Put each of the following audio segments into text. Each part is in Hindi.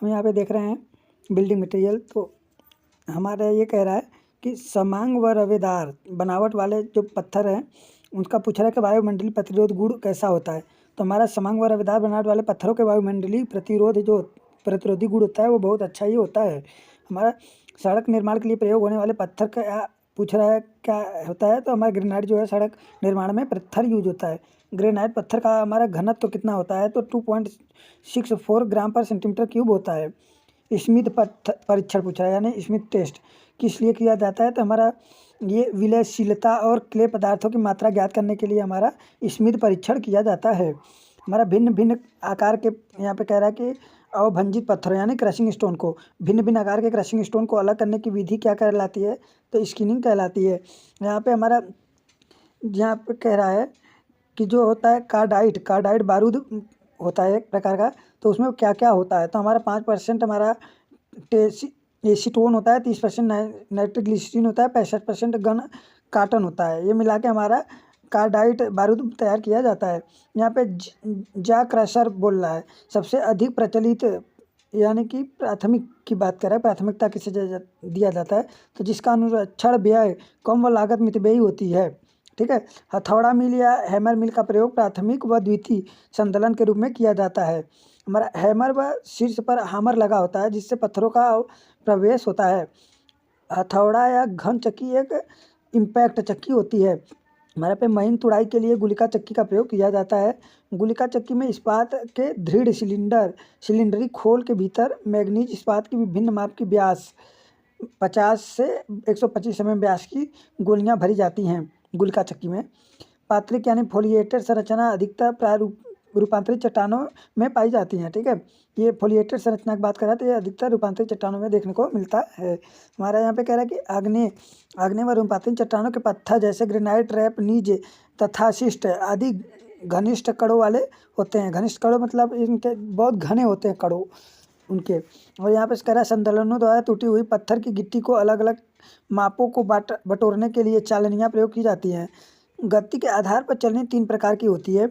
हम यहाँ पे देख रहे हैं बिल्डिंग मटेरियल। तो हमारा ये कह रहा है कि समांग व रवेदार बनावट वाले जो पत्थर हैं उनका पूछ रहा है कि वायुमंडलीय प्रतिरोध गुण कैसा होता है। तो हमारा समांग व रवेदार बनावट वाले पत्थरों के वायुमंडलीय प्रतिरोधी गुण होता है वो बहुत अच्छा ही होता है। हमारा सड़क निर्माण के लिए प्रयोग होने वाले पत्थर का पूछ रहा है क्या होता है। तो हमारा ग्रेनाइट जो है सड़क निर्माण में पत्थर यूज होता है। ग्रेनाइट पत्थर का हमारा घनत्व तो कितना होता है तो 2.64 ग्राम पर सेंटीमीटर क्यूब होता है। स्मिथ परीक्षण पूछ रहा है यानी स्मिथ टेस्ट किस लिए किया जाता है। तो हमारा ये विलयशीलता और क्ले पदार्थों की मात्रा ज्ञात करने के लिए हमारा स्मिथ परीक्षण किया जाता है। हमारा भिन्न भिन्न आकार के यहाँ पे कह रहा है कि अवभंजित पत्थरों यानी क्रशिंग स्टोन को भिन्न भिन्न आकार के क्रशिंग स्टोन को अलग करने की विधि क्या कहलाती है तो स्किनिंग कहलाती है। यहाँ पे हमारा यहाँ पे कह रहा है कि जो होता है कार्डाइट बारूद होता है एक प्रकार का। तो उसमें क्या क्या होता है तो हमारा 5% हमारा एसीटोन होता है, 30% नाइट्रोग्लिसरीन होता है, 65% गन काटन होता है। ये मिला के हमारा कार्डाइट बारूद तैयार किया जाता है। यहाँ पे जा क्रशर बोल रहा है सबसे अधिक प्रचलित यानी कि प्राथमिक की बात करें प्राथमिकता किसे दिया जाता है तो जिसका अनुरक्षण व्यय कम व लागत मितव्ययी होती है। ठीक है। हथौड़ा मिल या हैमर मिल का प्रयोग प्राथमिक व द्वितीय संदलन के रूप में किया जाता है। हमारा हैमर व शीर्ष पर हामर लगा होता है जिससे पत्थरों का प्रवेश होता है। हथौड़ा या घन चक्की एक इम्पैक्ट चक्की होती है। हमारे पे महीन तुड़ाई के लिए गुलिका चक्की का प्रयोग किया जाता है। गुलिका चक्की में इस्पात के दृढ़ सिलिंडरी खोल के भीतर मैग्नीज इस्पात की विभिन्न माप की व्यास 50 से 125 mm व्यास की गोलियां भरी जाती हैं गुलिका चक्की में। पात्रिक यानी फोलिएटेड संरचना अधिकतर रूपांतरित चट्टानों में पाई जाती हैं। ठीक है। ये फोलिएटेड संरचना की बात करें तो ये अधिकतर रूपांतरित चट्टानों में देखने को मिलता है। हमारा यहाँ पे कह रहा है कि आग्नेय व रूपांतरित चट्टानों के पत्थर जैसे ग्रेनाइट रैपनीज तथा शिस्ट आदि घनिष्ठ कड़ों वाले होते हैं। घनिष्ठ कड़ों मतलब इनके बहुत घने होते हैं कड़ों उनके। और यहाँ पे कह रहा है संदलनों द्वारा टूटी हुई पत्थर की गिट्टी को अलग अलग मापों को बटोरने के लिए चालनियाँ प्रयोग की जाती हैं। गति के आधार पर चलनी 3 प्रकार की होती है।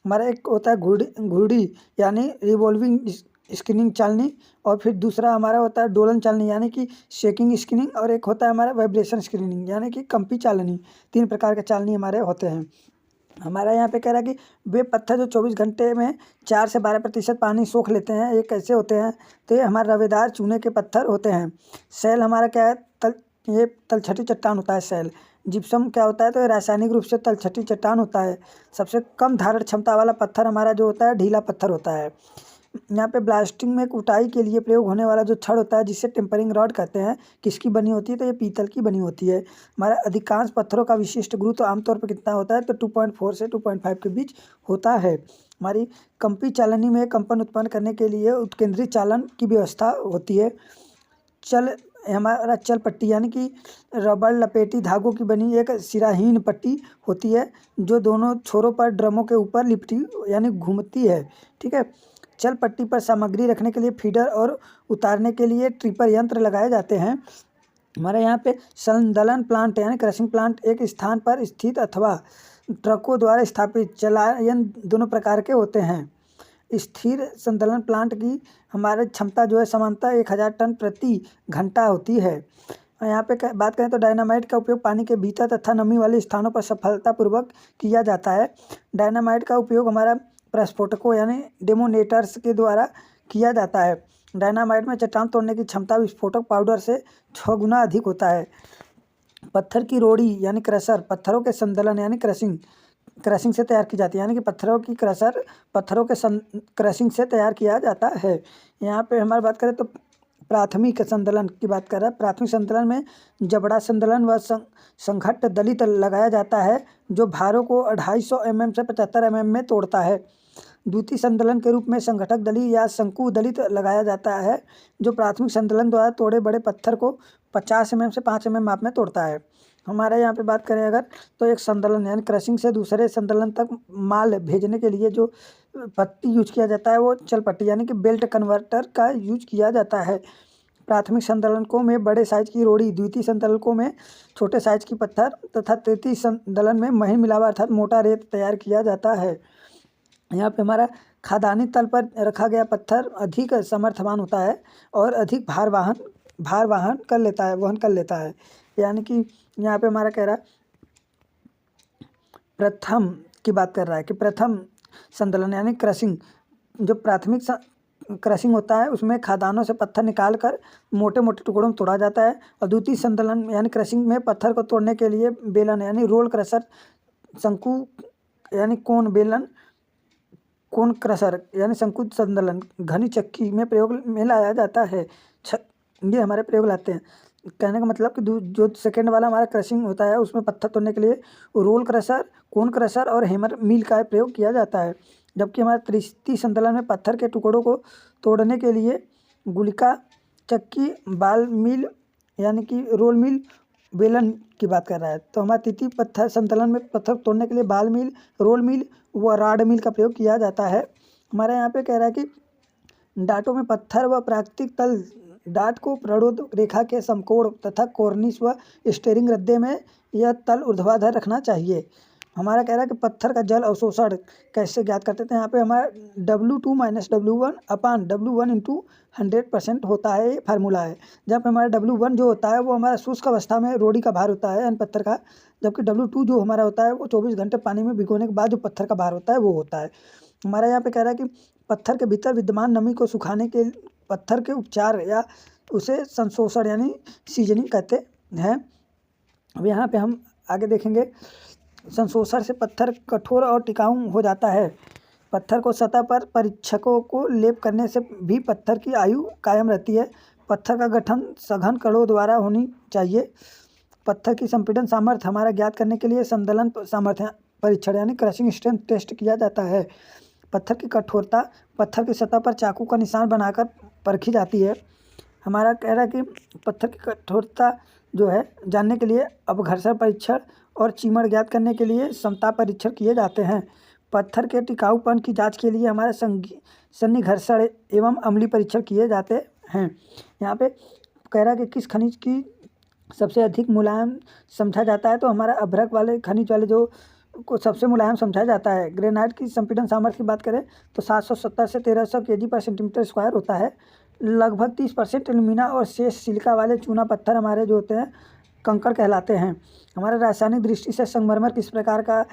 हमारा एक होता है घुर्डी यानी रिवॉल्विंग स्किनिंग चालनी और फिर दूसरा हमारा होता है डोलन चालनी यानी कि शेकिंग स्किनिंग और एक होता है हमारा वाइब्रेशन स्किनिंग यानी कि कंपी चालनी। 3 प्रकार के चालनी हमारे होते हैं। हमारा यहाँ पे कह रहा है कि वे पत्थर जो 24 घंटे में 4 से 12% पानी सोख लेते हैं ये कैसे होते हैं तो ये हमारे रवेदार चूने के पत्थर होते हैं। सेल हमारा क्या है ये तलछटी चट्टान होता है सेल। जिप्सम क्या होता है तो ये रासायनिक रूप से तलछटी चट्टान होता है। सबसे कम धारण क्षमता वाला पत्थर हमारा जो होता है ढीला पत्थर होता है। यहाँ पे ब्लास्टिंग में कुटाई के लिए प्रयोग होने वाला जो छड़ होता है जिससे टेम्परिंग रॉड कहते हैं किसकी बनी होती है तो ये पीतल की बनी होती है। हमारा अधिकांश पत्थरों का विशिष्ट गुरुत्व आमतौर पर कितना होता है तो 2.4 से 2.5 के बीच होता है। हमारी कंपी चालनी में कंपन उत्पन्न करने के लिए उत्केंद्रित चालन की व्यवस्था होती है। हमारा चल पट्टी यानी कि रबड़ लपेटी धागों की बनी एक सिराहीन पट्टी होती है जो दोनों छोरों पर ड्रमों के ऊपर लिपटी यानी घूमती है। ठीक है। चल पट्टी पर सामग्री रखने के लिए फीडर और उतारने के लिए ट्रिपर यंत्र लगाए जाते हैं। हमारे यहाँ पे संदलन प्लांट यानी क्रशिंग प्लांट एक स्थान पर स्थित अथवा ट्रकों द्वारा स्थापित चलायन दोनों प्रकार के होते हैं। स्थिर संदलन प्लांट की हमारे क्षमता जो है सामान्यतः 1000 टन प्रति घंटा होती है। यहाँ पे बात करें तो डायनामाइट का उपयोग पानी के भीतर तथा नमी वाले स्थानों पर सफलतापूर्वक किया जाता है। डायनामाइट का उपयोग हमारा प्रस्फोटकों यानी डेमोनेटर्स के द्वारा किया जाता है। डायनामाइट में चट्टान तोड़ने की क्षमता विस्फोटक पाउडर से 6 गुना अधिक होता है। पत्थर की रोड़ी यानी क्रशर पत्थरों के संदलन यानी क्रशिंग से तैयार की जाती है यानी कि पत्थरों की क्रशर पत्थरों के क्रशिंग से तैयार किया जाता है। यहाँ पे हमारी बात करें तो प्राथमिक संदलन की बात कर रहा है। प्राथमिक संदलन में जबड़ा संदलन व संघट्ट दलित लगाया जाता है जो भारों को 250 mm से 75 mm में तोड़ता है। द्वितीय संदलन के रूप में संघटक दली या शंकु दलित लगाया जाता है जो प्राथमिक संदलन द्वारा तोड़े बड़े पत्थर को 50 mm से 5 mm माप में तोड़ता है। हमारे यहाँ पे बात करें अगर तो एक संदलन यानी क्रशिंग से दूसरे संदलन तक माल भेजने के लिए जो पट्टी यूज किया जाता है वो चल पट्टी यानी कि बेल्ट कन्वर्टर का यूज किया जाता है। प्राथमिक संदलनकों में बड़े साइज की रोड़ी, द्वितीय संदलकों में छोटे साइज की पत्थर तथा तृतीय संदलन में महीन मिलावा अर्थात मोटा रेत तैयार किया जाता है। यहाँ पे हमारा खादानी तल पर रखा गया पत्थर अधिक समर्थवान होता है और अधिक भार वहन कर लेता है। यानी कि यहाँ पे हमारा कह रहा है प्रथम की बात कर रहा है कि प्रथम संदलन यानी क्रशिंग, जो प्राथमिक क्रशिंग होता है उसमें खादानों से पत्थर निकाल कर मोटे मोटे टुकड़ों में तोड़ा जाता है। और द्वितीय संदलन यानी क्रशिंग में पत्थर को तोड़ने के लिए बेलन यानी रोल क्रशर, शंकु यानी कोन क्रशर यानी शंकु संदलन घनी चक्की में प्रयोग में लाया जाता है। ये हमारे प्रयोग लाते हैं। कहने का मतलब कि जो सेकेंड वाला हमारा क्रशिंग होता है उसमें पत्थर तोड़ने के लिए रोल क्रशर, कोन क्रशर और हैमर मिल का प्रयोग किया जाता है। जबकि हमारे तृतीय संदलन में पत्थर के टुकड़ों को तोड़ने के लिए गुलिका चक्की, बाल मिल यानी कि रोल मिल, बेलन की बात कर रहा है। तो हमारे तृतीय पत्थर संतलन में पत्थर तोड़ने के लिए बाल मिल, रोल मिल व राड मिल का प्रयोग किया जाता है। हमारे यहाँ पे कह रहा है कि डाटों में पत्थर व प्राकृतिक तल डाट को प्रणोद रेखा के समकोण तथा कॉर्निस व स्टीयरिंग रद्दे में यह तल ऊर्ध्वाधर रखना चाहिए। हमारा कह रहा है कि पत्थर का जल अवशोषण कैसे ज्ञात करते थे। यहाँ पे हमारा W2 - W1 अपान W1 × 100% होता है, ये फार्मूला है। जब हमारा W1 जो होता है वो हमारा शुष्क अवस्था में रोड़ी का भार होता है यानी पत्थर का, जबकि W2 जो हमारा होता है वो 24 घंटे पानी में भिगोने के बाद जो पत्थर का भार होता है वो होता है। हमारा यहाँ पे कह रहा है कि पत्थर के भीतर विद्यमान नमी को सुखाने के पत्थर के उपचार या उसे संशोषण यानी सीजनिंग कहते हैं। अब यहाँ पे हम आगे देखेंगे, संशोषण से पत्थर कठोर और टिकाऊ हो जाता है। पत्थर को सतह पर परीक्षकों को लेप करने से भी पत्थर की आयु कायम रहती है। पत्थर का गठन सघन कणों द्वारा होनी चाहिए। पत्थर की संपीड़न सामर्थ्य हमारा ज्ञात करने के लिए संदलन सामर्थ्य परीक्षण यानी क्रशिंग स्ट्रेंथ टेस्ट किया जाता है। पत्थर की कठोरता पत्थर की सतह पर चाकू का निशान बनाकर परखी जाती है। हमारा कह रहा है कि पत्थर की कठोरता जो है जानने के लिए अपघर्षण परीक्षण और चीमड़ ज्ञात करने के लिए समता परीक्षण किए जाते हैं। पत्थर के टिकाऊपन की जांच के लिए हमारे सन्निघर्षण एवं अम्लीय परीक्षण किए जाते हैं। यहाँ पे कह रहा है कि किस खनिज की सबसे अधिक मुलायम समझा जाता है, तो हमारा अभ्रक वाले खनिज वाले जो को सबसे मुलायम समझा जाता है। ग्रेनाइट की संपीड़न सामर्थ्य की बात करें तो 770 से 1300 kg/cm² होता है। लगभग 30% एल्यूमिना और शेष सिलिका वाले चूना पत्थर हमारे जो होते हैं कंकड़ कहलाते हैं। हमारा रासायनिक दृष्टि से संगमरमर किस प्रकार का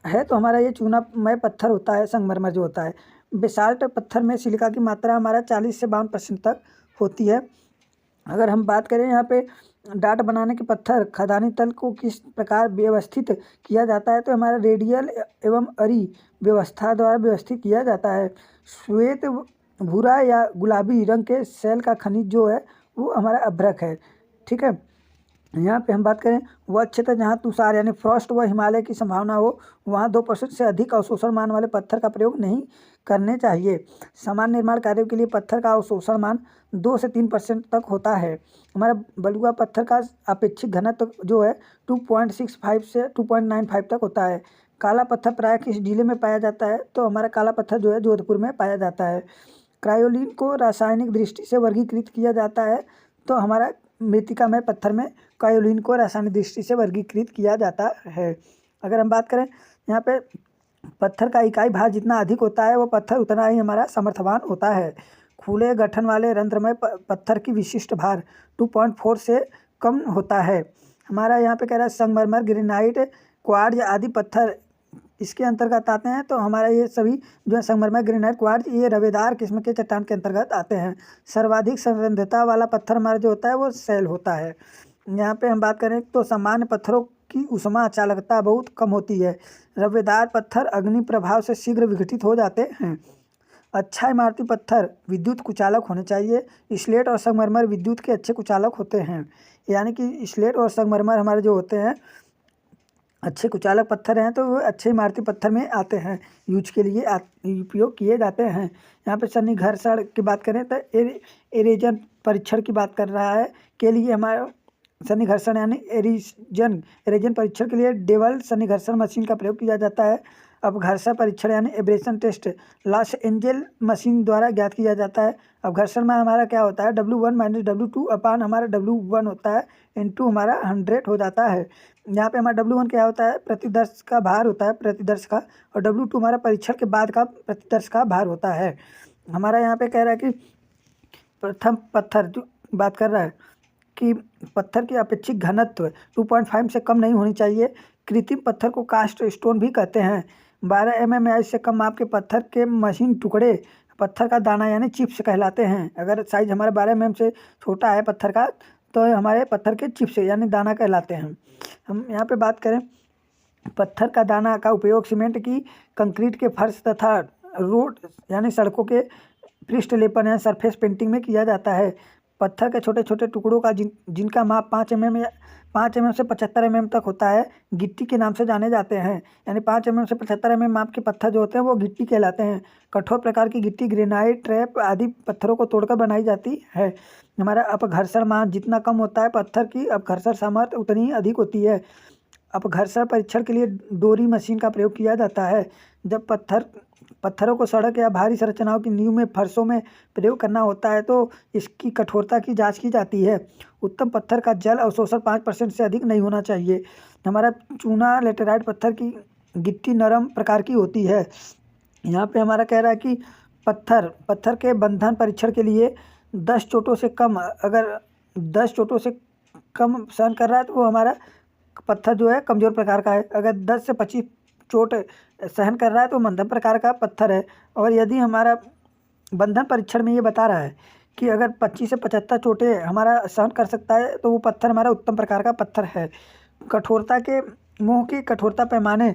है, तो हमारा ये चूनामय पत्थर होता है संगमरमर जो होता है। बेसाल्ट पत्थर में सिलिका की मात्रा हमारा 40 से 52% तक होती है। अगर हम बात करें यहाँ पे डाट बनाने के पत्थर खदानी तल को किस प्रकार व्यवस्थित किया जाता है, तो हमारा रेडियल एवं अरी व्यवस्था द्वारा व्यवस्थित किया जाता है। श्वेत, भूरा या गुलाबी रंग के सेल का खनिज जो है वो हमारा अभ्रक है। ठीक है, यहाँ पे हम बात करें वह क्षेत्र जहाँ तुषार यानी फ्रॉस्ट व हिमालय की संभावना हो वहाँ 2% से अधिक अवशोषण मान वाले पत्थर का प्रयोग नहीं करने चाहिए। सामान्य निर्माण कार्यों के लिए पत्थर का अवशोषण मान 2 से 3% तक होता है। हमारा बलुआ पत्थर का अपेक्षित घनत्व जो है 2.65 से 2.95 तक होता है। काला पत्थर प्रायः किस जिले में पाया जाता है, तो हमारा काला पत्थर जो है जोधपुर में पाया जाता है। क्रायोलिन को रासायनिक दृष्टि से वर्गीकृत किया जाता है, तो हमारा मृत्तिका में पत्थर में क्रायोलिन को रासायनिक दृष्टि से वर्गीकृत किया जाता है। अगर हम बात करें यहाँ पे पत्थर का इकाई भार जितना अधिक होता है वो पत्थर उतना ही हमारा समर्थवान होता है। खुले गठन वाले रंध्रमय पत्थर की विशिष्ट भार 2.4 से कम होता है। हमारा यहाँ पे कह रहा है संगमरमर, ग्रेनाइट, क्वार्ट्ज आदि पत्थर इसके अंतर्गत आते हैं। तो हमारा ये सभी जो है संगमरमर, ग्रेनाइट, क्वार्ट्ज ये रवेदार किस्म के चट्टान के अंतर्गत आते हैं। सर्वाधिक संरंध्रता वाला पत्थर हमारा जो होता है वो शैल होता है। यहाँ पे हम बात करें तो सामान्य पत्थरों की ऊष्मा चालकता बहुत कम होती है। रवेदार पत्थर अग्नि प्रभाव से शीघ्र विघटित हो जाते हैं। अच्छा इमारती पत्थर विद्युत कुचालक होने चाहिए। स्लेट और संगमरमर विद्युत के अच्छे कुचालक होते हैं। यानी कि स्लेट और संगमरमर हमारे जो होते हैं अच्छे कुचालक पत्थर हैं, तो वो अच्छे इमारती पत्थर में आते हैं, यूज के लिए उपयोग किए जाते हैं। यहाँ पे सन्निघर्षण की बात करें तो एरेजन परीक्षण की बात कर रहा है के लिए हमारा सन्निघर्षण यानी एरेजन परीक्षण के लिए डेवल सन्निघर्षण मशीन का प्रयोग किया जाता है। अपघर्षण परीक्षण यानी abrasion test Los Angeles machine द्वारा ज्ञात किया जाता है। अपघर्षण में हमारा क्या होता है, W1 माइनस W2 अपान हमारा W1 होता है, इंटू हमारा 100 हो जाता है। यहाँ पे हमारा W1 क्या होता है, प्रतिदर्श का भार होता है, प्रतिदर्श का, और W2 हमारा परीक्षण के बाद का प्रतिदर्श का भार होता है। हमारा यहाँ पे कह रहा है कि प्रथम पत्थर जो बात कर रहा है कि पत्थर की अपेक्षित घनत्व 2.5 से कम नहीं होनी चाहिए। कृत्रिम पत्थर को कास्ट स्टोन भी कहते हैं। 12 mm या इससे कम माप के पत्थर के मशीन टुकड़े पत्थर का दाना यानी चिप्स कहलाते हैं। अगर साइज हमारा 12 mm से छोटा है पत्थर का तो हमारे पत्थर के चिप्स यानी दाना कहलाते हैं। हम यहाँ पे बात करें, पत्थर का दाना का उपयोग सीमेंट की, कंक्रीट के फर्श तथा रोड यानी सड़कों के पृष्ठ लेपन या सरफेस पेंटिंग में किया जाता है। पत्थर के छोटे छोटे टुकड़ों का जिनका माप 5 mm से 75 mm तक होता है, गिट्टी के नाम से जाने जाते हैं। यानी 5 mm से 75 mm माप के पत्थर जो होते हैं वो गिट्टी कहलाते हैं। कठोर प्रकार की गिट्टी ग्रेनाइट, ट्रैप आदि पत्थरों को तोड़कर बनाई जाती है। हमारा अपघर्षण मान जितना कम होता है पत्थर की अपघर्षण सामर्थ्य उतनी ही अधिक होती है। अपघर्षण परीक्षण के लिए डोरी मशीन का प्रयोग किया जाता है। जब पत्थरों को सड़क या भारी संरचनाओं की नींव में, फर्शों में प्रयोग करना होता है तो इसकी कठोरता की जांच की जाती है। उत्तम पत्थर का जल अवशोषण 5% से अधिक नहीं होना चाहिए। हमारा चूना लेटेराइट पत्थर की गिट्टी नरम प्रकार की होती है। यहाँ पे हमारा कह रहा है कि पत्थर के बंधन परीक्षण के लिए 10 चोटों से कम, अगर 10 चोटों से कम सहन कर रहा है तो वो हमारा पत्थर जो है कमज़ोर प्रकार का है। अगर 10 से 25 चोट सहन कर रहा है तो मध्यम प्रकार का पत्थर है। और यदि हमारा बंधन परीक्षण में ये बता रहा है कि अगर 25 से 75 चोटें हमारा सहन कर सकता है तो वो पत्थर हमारा उत्तम प्रकार का पत्थर है। कठोरता के मोह की कठोरता पैमाने,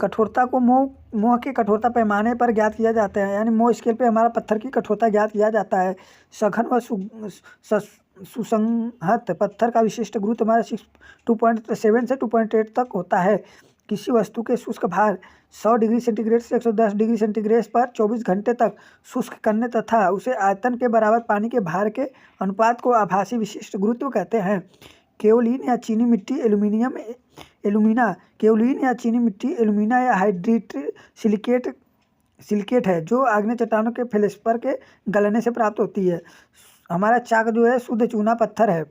कठोरता को मोह के कठोरता पैमाने पर ज्ञात किया जाता है। यानी मोह स्केल पे हमारा पत्थर की कठोरता ज्ञात किया जाता है। सघन व सुसंहत पत्थर का विशिष्ट गुरुत्व हमारा 2.7 से 2.8 तक होता है। किसी वस्तु के शुष्क भार 100 डिग्री सेंटीग्रेड से 110 डिग्री सेंटीग्रेड पर 24 घंटे तक शुष्क करने तथा उसे आयतन के बराबर पानी के भार के अनुपात को आभासी विशिष्ट गुरुत्व कहते हैं। केओलिन या चीनी मिट्टी एल्यूमिना या हाइड्रेट सिलिकेट है जो आग्नेय चट्टानों के फेल्सपर के गलने से प्राप्त होती है। हमारा चाक जो है शुद्ध चूना पत्थर है।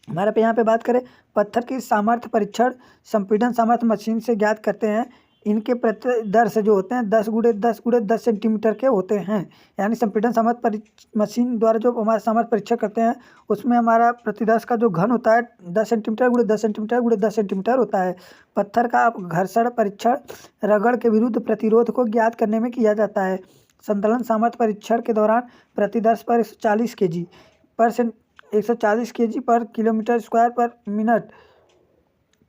हमारे पे यहाँ पे बात करें, पत्थर की सामर्थ्य परीक्षण संपीड़न सामर्थ्य मशीन से ज्ञात करते हैं। इनके प्रतिदर्श जो होते हैं 10 × 10 × 10 सेंटीमीटर के होते हैं। यानी संपीड़न सामर्थ्य मशीन द्वारा जो हमारा सामर्थ्य परीक्षण करते हैं उसमें हमारा प्रतिदर्श का जो घन होता है 10 सेंटीमीटर × 10 सेंटीमीटर × 10 सेंटीमीटर होता है। पत्थर का घर्षण परीक्षण रगड़ के विरुद्ध प्रतिरोध को ज्ञात करने में किया जाता है। संतुलन सामर्थ्य परीक्षण के दौरान प्रतिदर्श पर 140 kg पर किलोमीटर स्क्वायर पर मिनट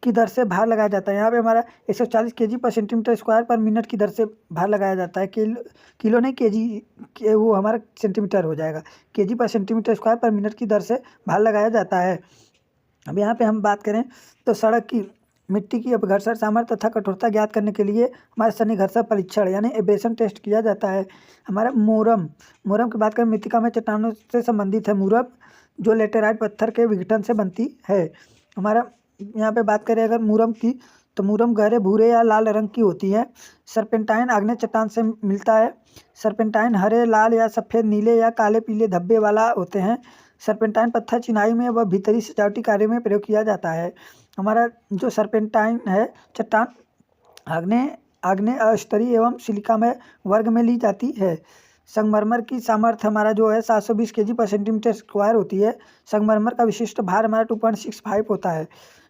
की दर से भार लगाया जाता है। यहाँ पे हमारा 140 kg पर सेंटीमीटर स्क्वायर पर मिनट की दर से भार लगाया जाता है। किलो नहीं kg, वो हमारा सेंटीमीटर हो जाएगा। kg पर सेंटीमीटर स्क्वायर पर मिनट की दर से भार लगाया जाता है। अब यहाँ पे हम बात करें तो सड़क की मिट्टी की अपघर्षण सामर्थ्य तथा कठोरता ज्ञात करने के लिए हमारे सन्निघर्षण परीक्षण यानी एब्रेशन टेस्ट किया जाता है। हमारा मोरम की बात करें, मृत्तिका में चट्टानों से संबंधित है। मुरम जो लेटेराइट पत्थर के विघटन से बनती है। हमारा यहाँ पे बात करें अगर मुरम की तो मुरम गहरे भूरे या लाल रंग की होती है। सर्पेंटाइन आग्नेय चट्टान से मिलता है। सर्पेंटाइन हरे, लाल या सफ़ेद, नीले या काले पीले धब्बे वाला होते हैं। सर्पेंटाइन पत्थर चिनाई में व भीतरी सजावटी कार्य में प्रयोग किया जाता है। हमारा जो सर्पेंटाइन है चट्टान आग्नेय अस्तरीय एवं सिलिकामय वर्ग में ली जाती है। संगमरमर की सामर्थ्य हमारा जो है 720 kg पर सेंटीमीटर स्क्वायर होती है। संगमरमर का विशिष्ट भार हमारा 2.65 होता है।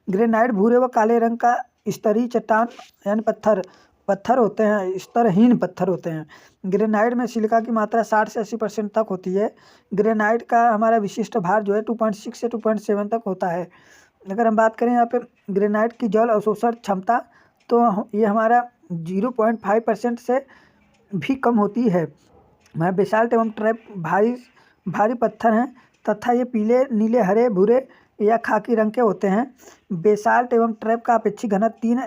ग्रेनाइट भूरे व काले रंग का स्तरीय चट्टान यानी पत्थर होते हैं, स्तरहीन पत्थर होते हैं। ग्रेनाइट में सिलिका की मात्रा 60 से 80% तक होती है। ग्रेनाइट का हमारा विशिष्ट भार जो है 2.6 से 2.7 तक होता है। अगर हम बात करें यहाँ पे ग्रेनाइट की जल अवशोषण क्षमता तो ये हमारा 0.5% से भी कम होती है। हमारे बेसाल्ट एवं ट्रैप भारी पत्थर हैं तथा ये पीले, नीले, हरे, भूरे या खाकी रंग के होते हैं। बेसाल्ट एवं ट्रैप का अपेक्षित घनत्व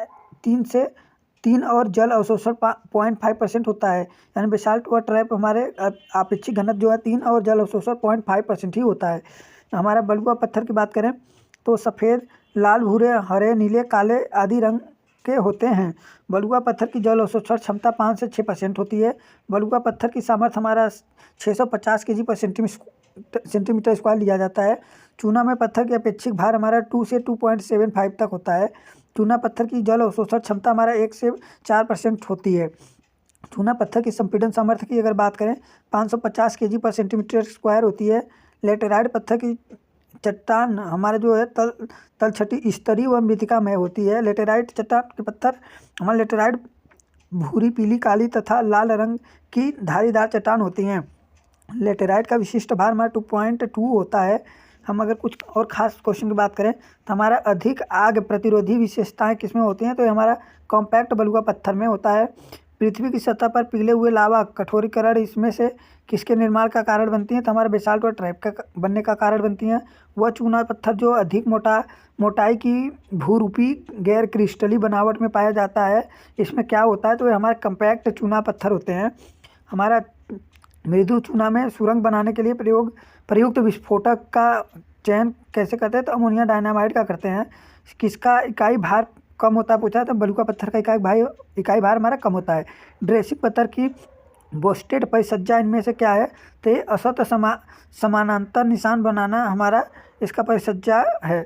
3 और जल अवशोषण 0.5% होता है। यानी बेसाल्ट व ट्रैप हमारे अपेक्षित घनत्व जो है 3 और जल अवशोषण 0.5% ही होता है। हमारा बलुआ पत्थर की बात करें तो सफ़ेद, लाल, भूरे, हरे, नीले, काले आदि रंग के होते हैं। बलुआ पत्थर की जल अवशोषण क्षमता 5 से 6% होती है। बलुआ पत्थर की सामर्थ्य हमारा 650 kg पर सेंटीमीटर स्क्वायर लिया जाता है। चूना में पत्थर की अपेक्षिक भार हमारा 2 से 2.75 तक होता है। चूना पत्थर की जल अवशोषण क्षमता हमारा 1 से 4% होती है। चूना पत्थर की संपीड़न सामर्थ्य की अगर बात करें 550 kg पर सेंटीमीटर स्क्वायर होती है। लेटेराइट पत्थर की चट्टान हमारा जो है तलछटी स्तरीय व मृतिकामय होती है। लेटेराइट चट्टान के पत्थर हमारे लेटेराइट भूरी, पीली, काली तथा लाल रंग की धारीदार चट्टान होती हैं। लेटेराइट का विशिष्ट भार हमारा 2.2 होता है। हम अगर कुछ और ख़ास क्वेश्चन की बात करें तो हमारा अधिक आग प्रतिरोधी विशेषताएं किसमें होती हैं, तो ये हमारा कॉम्पैक्ट बलुआ पत्थर में होता है। पृथ्वी की सतह पर पिघले हुए लावा कठोरीकरण इसमें से किसके निर्माण का कारण बनती हैं, तो हमारा बेसाल्ट और ट्रैप का बनने का कारण बनती हैं। वह चूना पत्थर जो अधिक मोटाई की भूरूपी गैर क्रिस्टली बनावट में पाया जाता है, इसमें क्या होता है, तो ये हमारे कॉम्पैक्ट चूना पत्थर होते हैं। हमारा मृदु चूना में सुरंग बनाने के लिए प्रयुक्त विस्फोटक का चयन कैसे करते हैं, तो अमोनिया डायनामाइड का करते हैं। किसका इकाई भार कम होता है पूछा है, तो बलुआ पत्थर का इकाई भार हमारा कम होता है। ड्रेसिंग पत्थर की बोस्टेड परिसज्जा इनमें से क्या है, तो ये असत समानांतर निशान बनाना हमारा इसका परिसज्जा है।